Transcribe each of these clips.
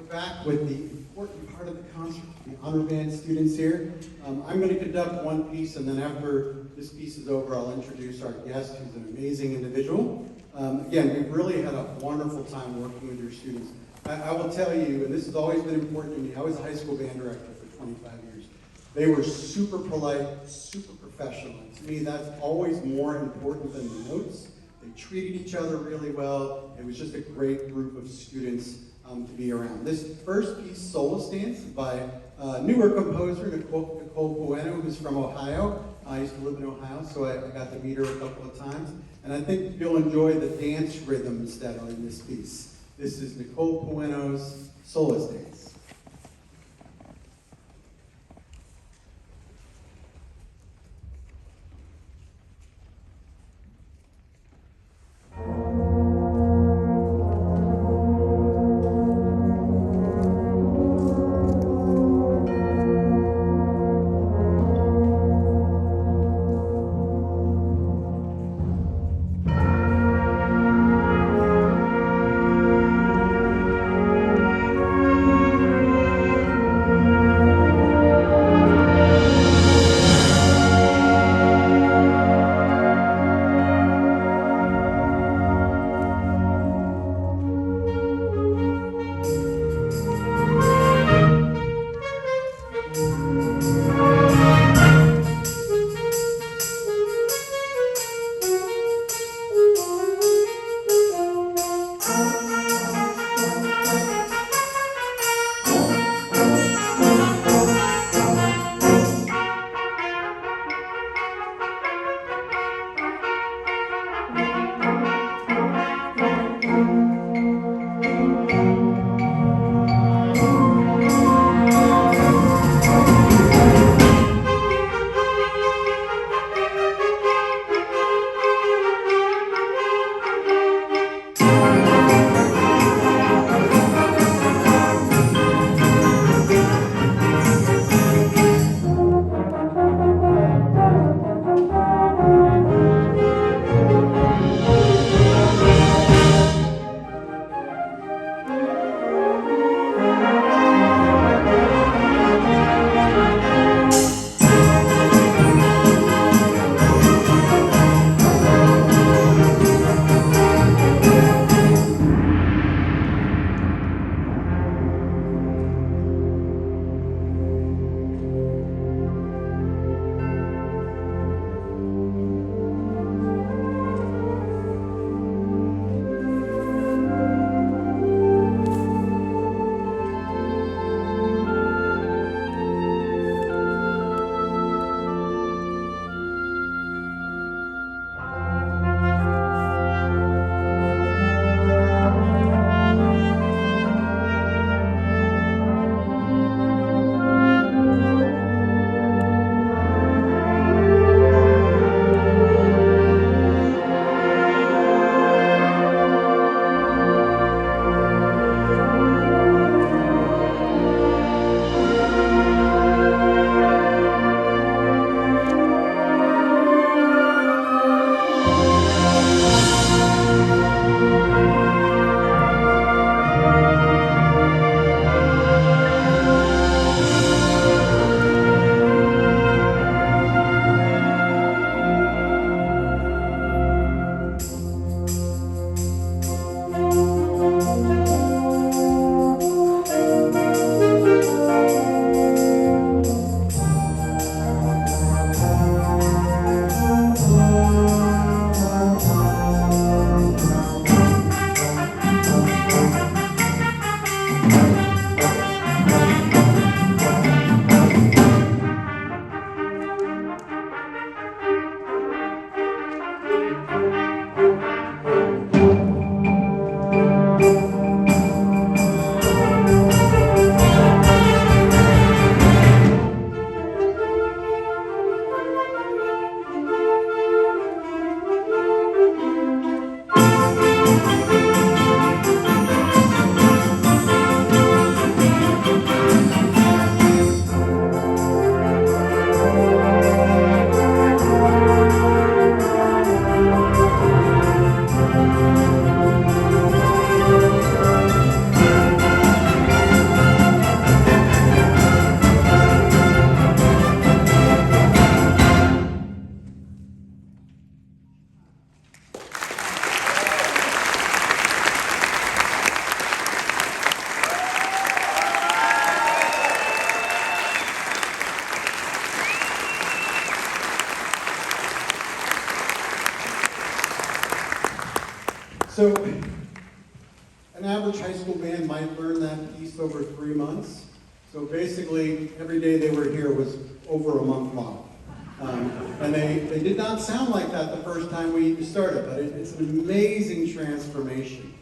back with the important part of the concert, the honor band students here. I'm going to conduct one piece, and then after this piece is over, I'll introduce our guest, who's an amazing individual. Again, we've really had a wonderful time working with your students. I will tell you, and this has always been important to me, I was a high school band director for 25 years. They were super polite, super professional. And to me, that's always more important than the notes. They treated each other really well. It was just a great group of students to be around. This first piece, Solace Dance, by newer composer Nicole Bueno, who's from Ohio. I used to live in Ohio, so I got to meet her a couple of times. And I think you'll enjoy the dance rhythms that are in this piece. This is Nicole Bueno's Solace Dance. So, an average high school band might learn that piece over 3 months. So basically, every day they were here was over a month long. And they did not sound like that the first time we started, but it's an amazing transformation.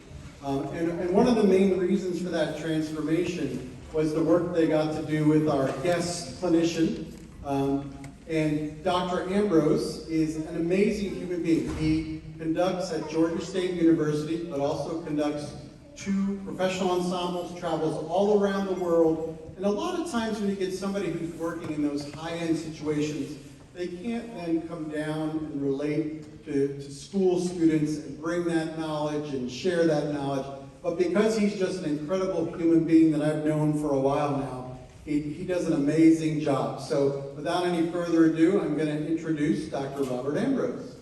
And one of the main reasons for that transformation was the work they got to do with our guest clinician. And Dr. Ambrose is an amazing human being. He conducts at Georgia State University, but also conducts 2 professional ensembles, travels all around the world. And a lot of times when you get somebody who's working in those high-end situations, they can't then come down and relate to school students and bring that knowledge and share that knowledge. But because he's just an incredible human being that I've known for a while now, he does an amazing job. So without any further ado, I'm going to introduce Dr. Robert Ambrose.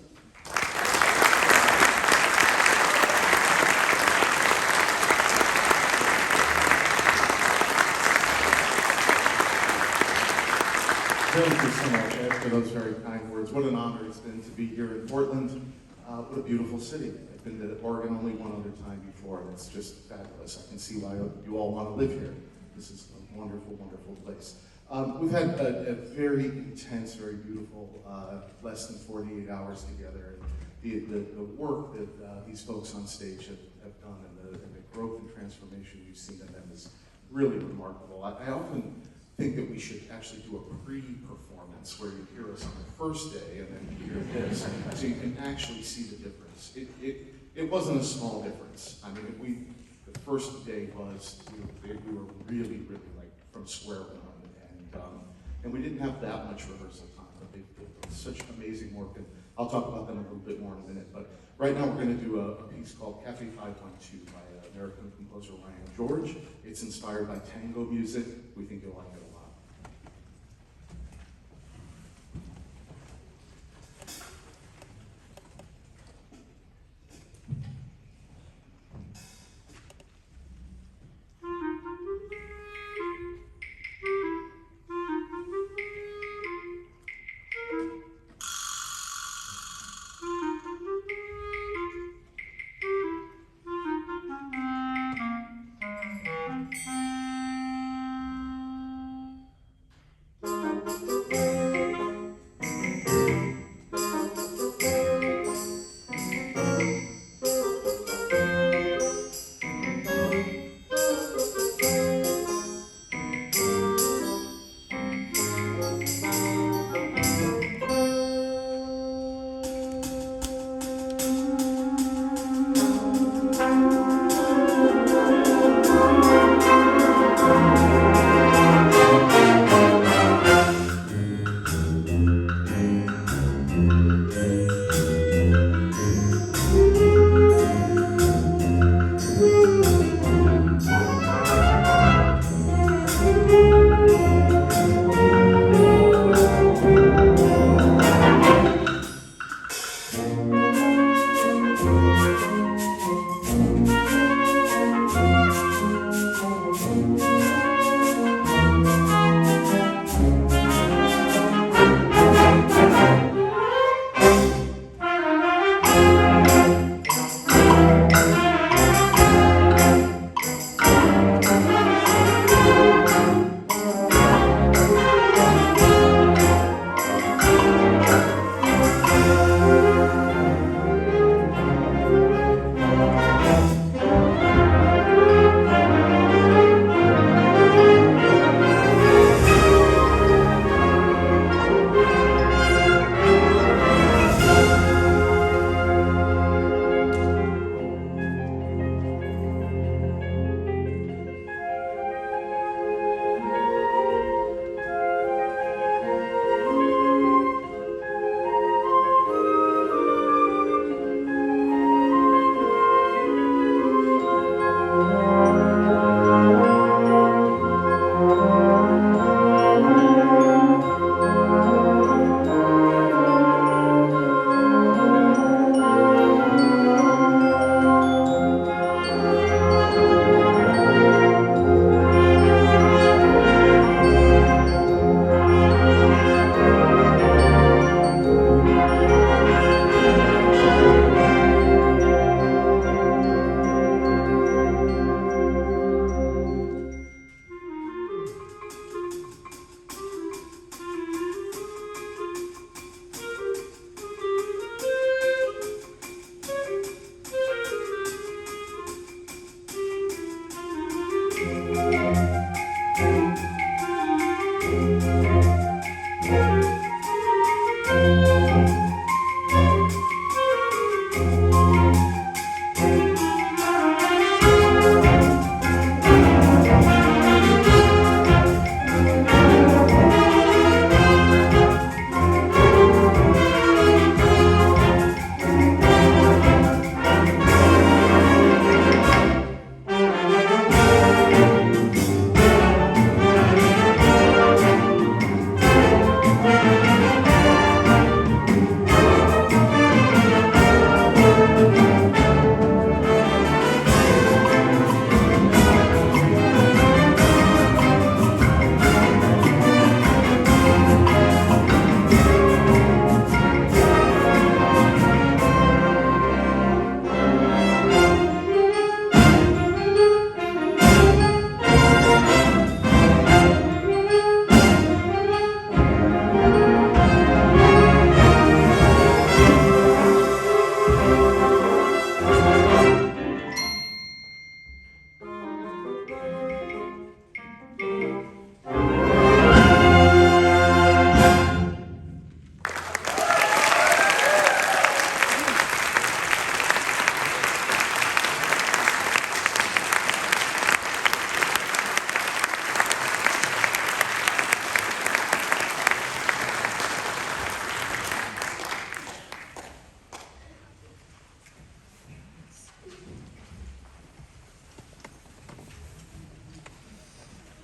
Thank you so much, Ed, for those very kind words. What an honor it's been to be here in Portland. What a beautiful city. I've been to Oregon only one other time before, and it's just fabulous. I can see why you all want to live here. This is a wonderful, wonderful place. We've had a very intense, very beautiful less than 48 hours together. The work that these folks on stage have done and the growth and transformation we've seen in them is really remarkable. I often think that we should actually do a pre-performance where you hear us on the first day and then you hear this, so you can actually see the difference. It wasn't a small difference. I mean, the first day was, we were really, really like from square one, and we didn't have that much rehearsal time, but they did such amazing work, and I'll talk about them a little bit more in a minute, but right now we're going to do a piece called Cafe 512 by American composer Ryan George. It's inspired by tango music. We think you'll like it a lot.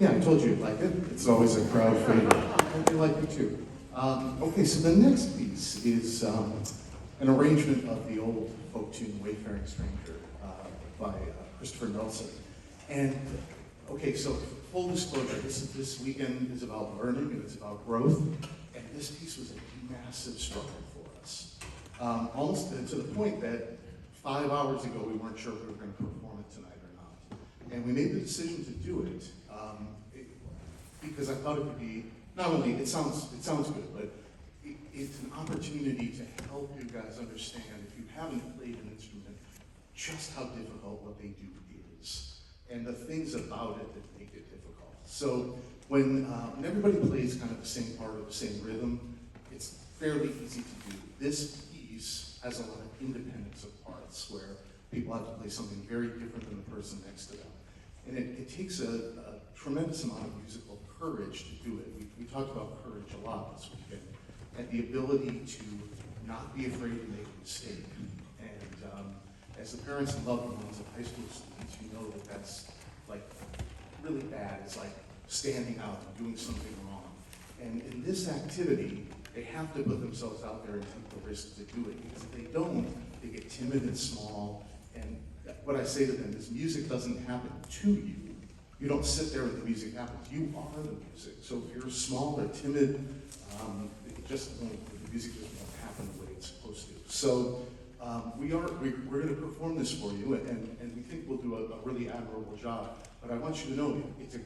Yeah, I told you you'd like it. It's always a crowd favorite. I hope you like it too. Okay, so the next piece is an arrangement of the old folk tune Wayfaring Stranger by Christopher Nelson. And okay, so full disclosure, this weekend is about learning and it's about growth. And this piece was a massive struggle for us. Almost to the point that 5 hours ago we weren't sure if we were going to perform it tonight or not. And we made the decision to do it, because I thought it would be, not only, it sounds good, but it's an opportunity to help you guys understand, if you haven't played an instrument, just how difficult what they do is, and the things about it that make it difficult. So when everybody plays kind of the same part of the same rhythm, it's fairly easy to do. This piece has a lot of independence of parts where people have to play something very different than the person next to them. And it takes a tremendous amount of musical courage to do it. We talked about courage a lot this weekend, and the ability to not be afraid to make a mistake. And as the parents and loved ones of high school students, you know that that's like really bad. It's like standing out and doing something wrong. And in this activity, they have to put themselves out there and take the risk to do it, because if they don't, they get timid and small. And what I say to them is music doesn't happen to you. You don't sit there and the music happens. You are the music. So if you're small or timid, it just won't, the music just won't happen the way it's supposed to. So we're going to perform this for you, and we think we'll do a really admirable job. But I want you to know it's a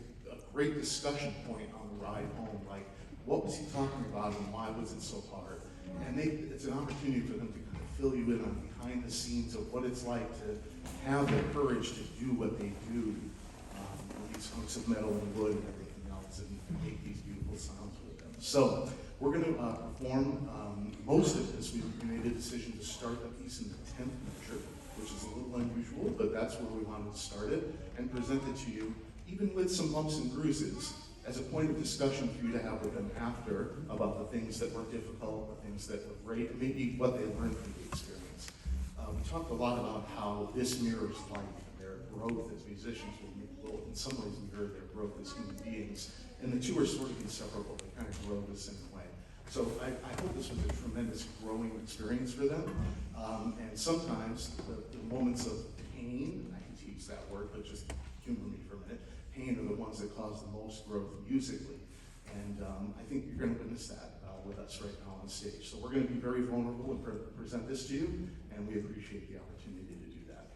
great discussion point on the ride home. Like, what was he talking about and why was it so hard? And it's an opportunity for them to kind of fill you in on behind the scenes of what it's like to have the courage to do what they do with these hunks of metal and wood and everything else, and make these beautiful sounds with them. So we're going to perform most of this. We made a decision to start the piece in the 10th measure, which is a little unusual, but that's where we wanted to start it, and present it to you, even with some bumps and bruises, as a point of discussion for you to have with them after about the things that were difficult, the things that were great, and maybe what they learned from the experience. We talked a lot about how this mirrors life, and their growth as musicians will in some ways mirror their growth as human beings, and the two are sort of inseparable. They kind of grow the same way. So I hope this was a tremendous growing experience for them, and sometimes the moments of pain, I hate to use that word, but just humor me for a minute, pain are the ones that cause the most growth musically. And I think you're going to witness that with us right now on stage. So we're going to be very vulnerable and present this to you, and we appreciate the opportunity to do that.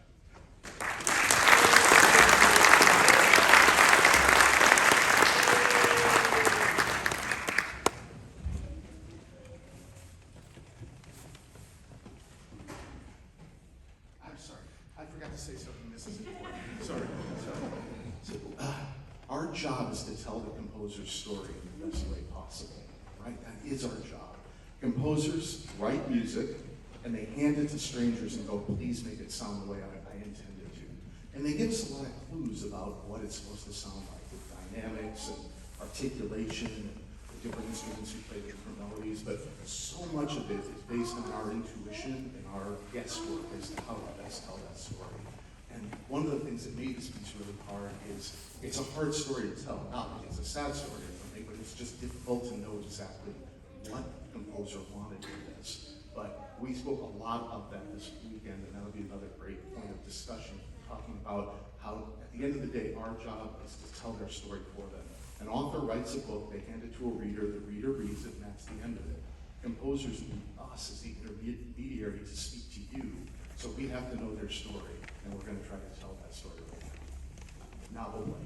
I'm sorry, I forgot to say something. This is important. Sorry. So, our job is to tell the composer's story in the best way possible, right? That is our job. Composers write music, and they hand it to strangers and go, please make it sound the way I intended to. And they give us a lot of clues about what it's supposed to sound like, with dynamics and articulation and the different instruments who play different melodies, but so much of it is based on our intuition and our guesswork as to how to best tell that story. And one of the things that made this piece really hard is it's a hard story to tell. Not like it's a sad story or something, but it's just difficult to know exactly what the composer wanted in this. But we spoke a lot about that this weekend, and that'll be another great point of discussion, talking about how, at the end of the day, our job is to tell their story for them. An author writes a book, they hand it to a reader, the reader reads it, and that's the end of it. Composers need us as the intermediary to speak to you, so we have to know their story, and we're going to try to tell that story right now. Now we'll play.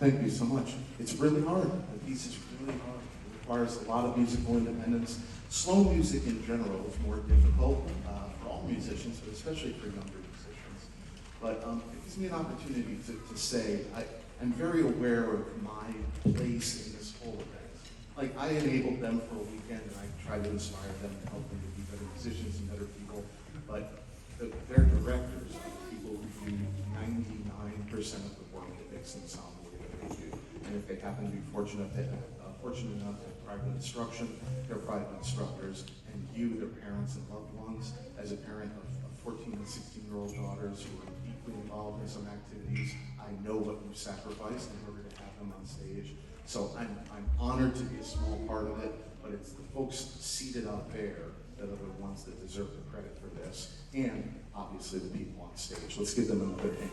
Thank you so much. It's really hard. The piece is really hard. It requires a lot of musical independence. Slow music in general is more difficult for all musicians, but especially for younger musicians. But it gives me an opportunity to say I'm very aware of my place in this whole event. Like, I enabled them for a weekend, and I try to inspire them and help them to be better musicians and better people. But their directors are the people who do 99% of the work that makes them sound the way that they do. And if they happen to be fortunate enough to have private instruction, they're private instructors, and you, their parents and loved ones, as a parent of 14 and 16-year-old daughters who are deeply involved in some activities, I know what you sacrificed in order to have them on stage. So I'm honored to be a small part of it, but it's the folks seated out there that are the ones that deserve the credit for this, and obviously the people on stage. Let's give them another hand.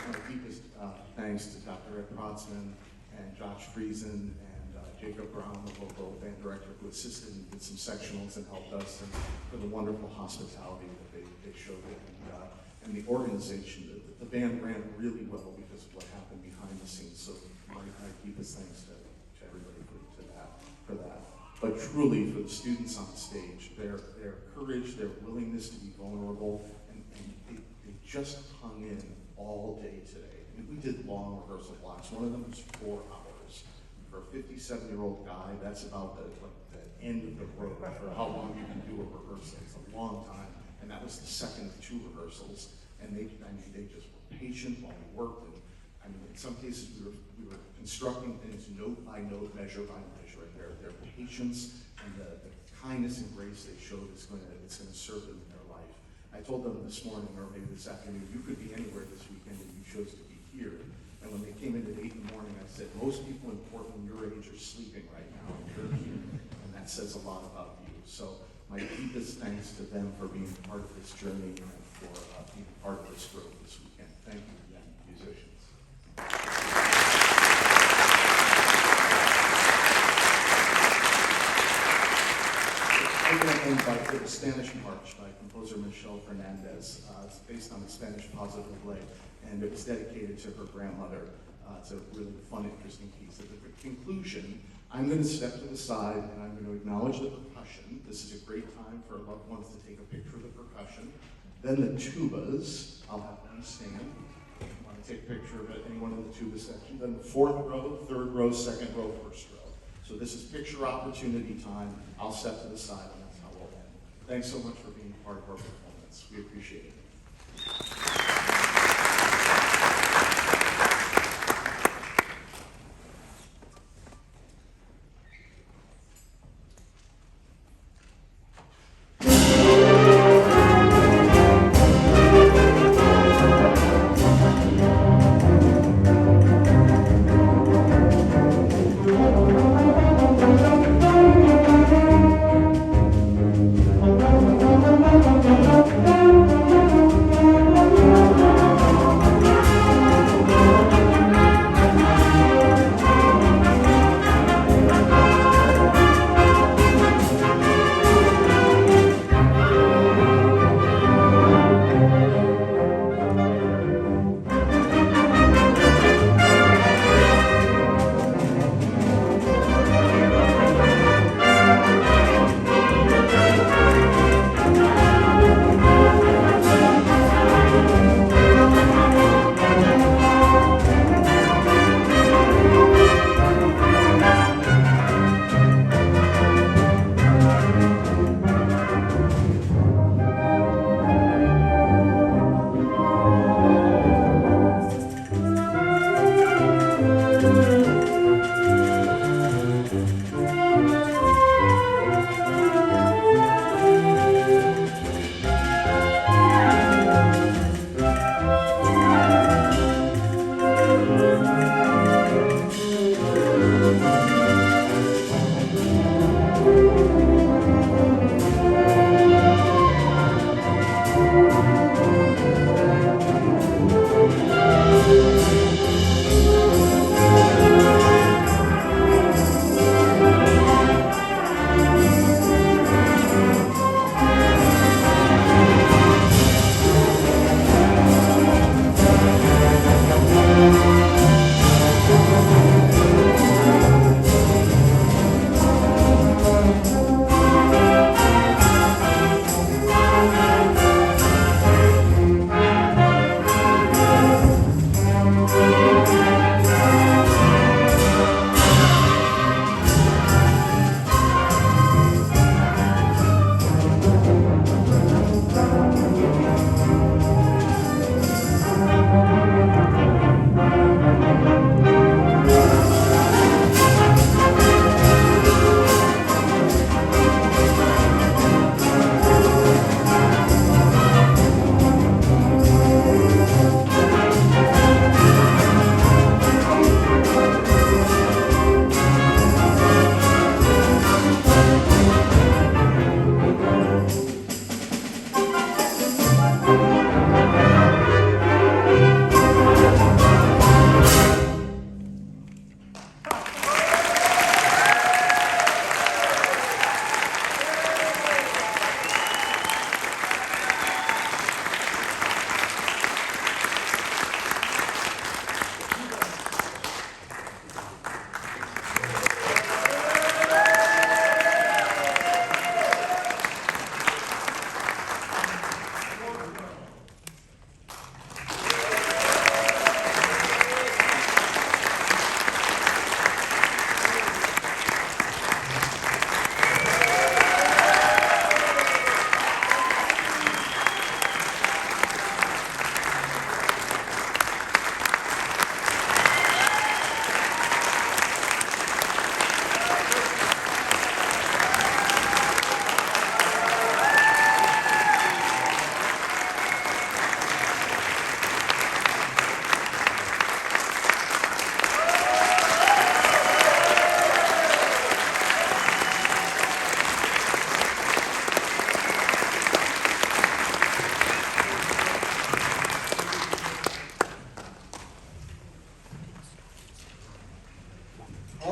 My deepest thanks to Dr. Ed Protzman and Josh Friesen and Jacob Brown, the local band director, who assisted and did some sectionals and helped us, and for the wonderful hospitality that they showed it, and the organization. The band ran really well because of what happened behind the scenes. So my deepest thanks to everybody for that. But truly, for the students on stage, their courage, their willingness to be vulnerable, and they just hung in all day today. I mean, we did long rehearsal blocks. One of them was 4 hours. For a 57-year-old guy, that's about the end of the road for how long you can do a rehearsal. It's a long time, and that was the second of 2 rehearsals. And they just were patient while we worked. And I mean, in some cases, we were constructing things note by note, measure by measure. And their patience and the kindness and grace they showed it's going to serve them in their life. I told them this morning, or maybe this afternoon, you could be anywhere this weekend, and you chose to be here. And when they came in at 8 in the morning, I said, most people in Portland your age are sleeping right now, and you're here. And that says a lot about you. So my deepest thanks to them for being part of this journey and for being part of this growth this weekend. Thank you again, musicians. I'm going to end with the Spanish March by composer Michelle Fernandez. It's based on the Spanish Paso Doble, and it was dedicated to her grandmother. It's a really fun, interesting piece. At the conclusion, I'm going to step to the side and I'm going to acknowledge the percussion. This is a great time for loved ones to take a picture of the percussion. Then the tubas, I'll have them stand. I want to take a picture of anyone in the tuba section. Then the 4th row, 3rd row, 2nd row, 1st row. So this is picture opportunity time. I'll step to the side, and that's how we'll end. Thanks so much for being part of our performance. We appreciate it.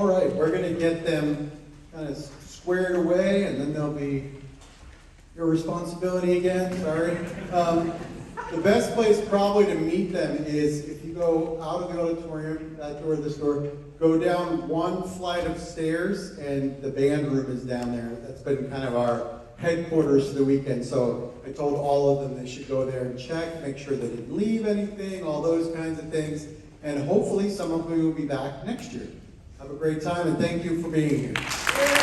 All right, we're going to get them kind of squared away, and then they'll be your responsibility again. Sorry. The best place probably to meet them is if you go out of the auditorium, that door, this door, go down one flight of stairs, and the band room is down there. That's been kind of our headquarters for the weekend. So I told all of them they should go there and check, make sure they didn't leave anything, all those kinds of things. And hopefully some of you will be back next year. Have a great time, and thank you for being here.